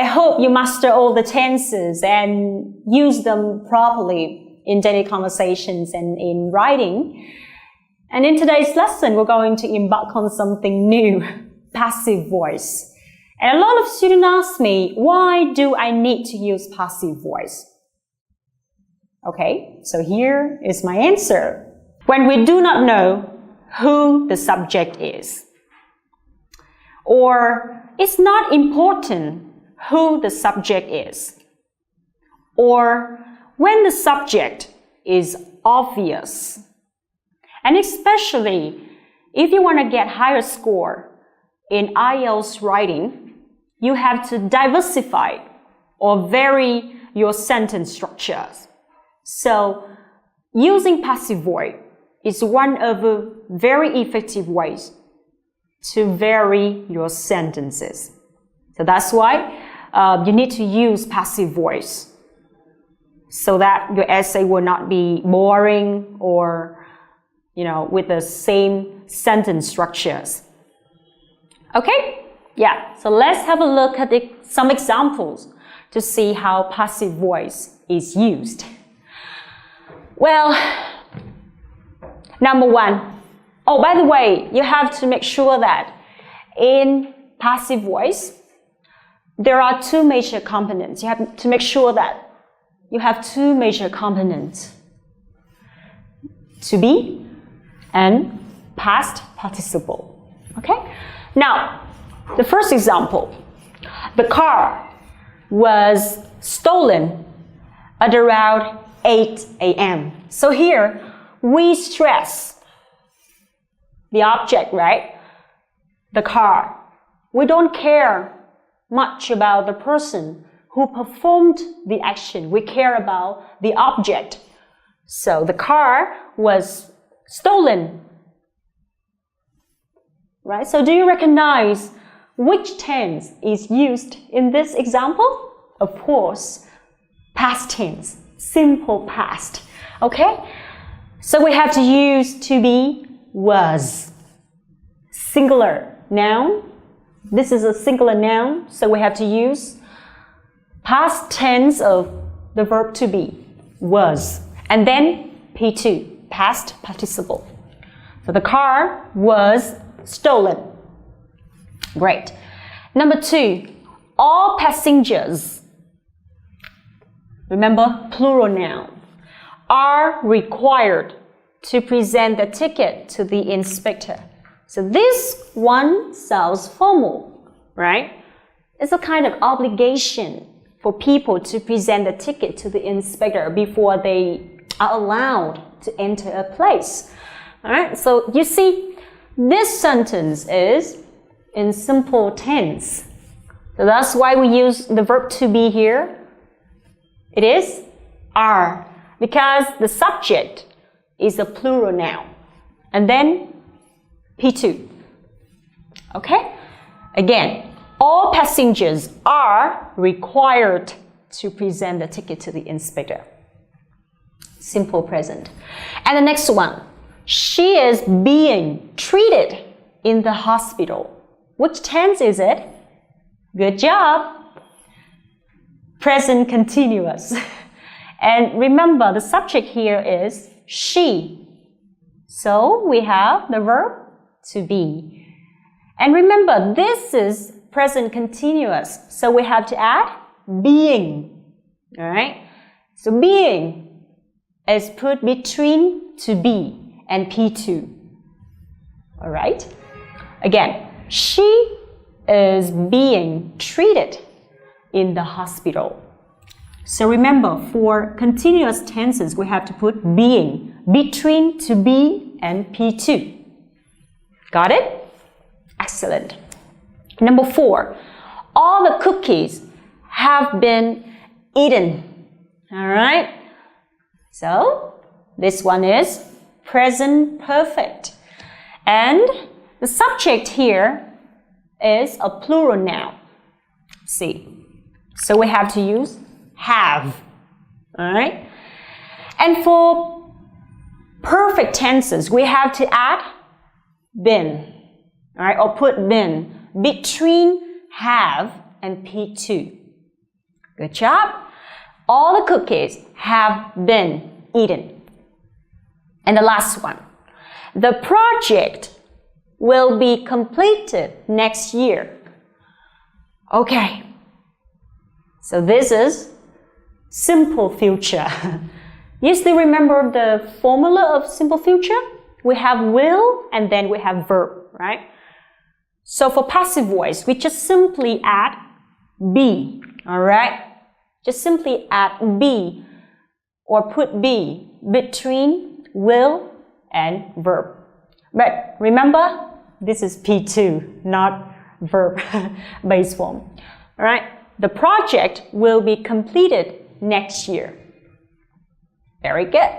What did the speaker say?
I hope you master all the tenses and use them properly in daily conversations and in writing. And in today's lesson, we're going to embark on something new, passive voice. And a lot of students ask me, why do I need to use passive voice? Okay, so here is my answer. When we do not know who the subject is, or it's not important who the subject is, or when the subject is obvious, and especially if you want to get higher score in IELTS writing, you have to diversify or vary your sentence structures. So, using passive voice is one of the very effective ways to vary your sentences. So that's why you need to use passive voice so that your essay will not be boring or, with the same sentence structures. Okay? Yeah, so let's have a look at some examples to see how passive voice is used. Well, number one. Oh, by the way, you have to make sure that in passive voice, there are two major components. You have to make sure that you have two major components. To be and past participle. Okay? Now, the first example. The car was stolen at around 8 a.m. So here, we stress the object, right? The car. We don't care much about the person who performed the action. We care about the object. So the car was stolen. Right? So do you recognize which tense is used in this example? Of course, past tense. Simple past. Okay? So we have to use to be, was. Singular noun. This is a singular noun, so we have to use past tense of the verb to be, was. And then P2, past participle. So the car was stolen. Great. Number 2, all passengers, remember, plural noun, are required to present the ticket to the inspector. So this one sounds formal, right? It's a kind of obligation for people to present the ticket to the inspector before they are allowed to enter a place. All right, so you see, this sentence is in simple tense. So that's why we use the verb to be here. It is are, because the subject is a plural noun. And then P2. Okay? Again, all passengers are required to present the ticket to the inspector. Simple present. And the next one. She is being treated in the hospital. Which tense is it? Good job. Present continuous. And remember, the subject here is she. So we have the verb to be. And remember, this is present continuous. So we have to add being. Alright? So being is put between to be and P2. Alright? Again, she is being treated in the hospital. So remember, for continuous tenses, we have to put being between to be and P2. Got it? Excellent. Number 4, all the cookies have been eaten. All right? So, this one is present perfect. And the subject here is a plural noun. See? So we have to use have. All right? And for perfect tenses, we have to add been. All right? Or put been between have and P2. Good job. All the cookies have been eaten. And the last one. The project will be completed next year. Okay. So this is simple future. You still remember the formula of simple future? We have will and then we have verb, right? So for passive voice, we just simply add be, all right? Just simply add be or put be between will and verb. But remember, this is P2, not verb base form. All right? The project will be completed next year. Very good.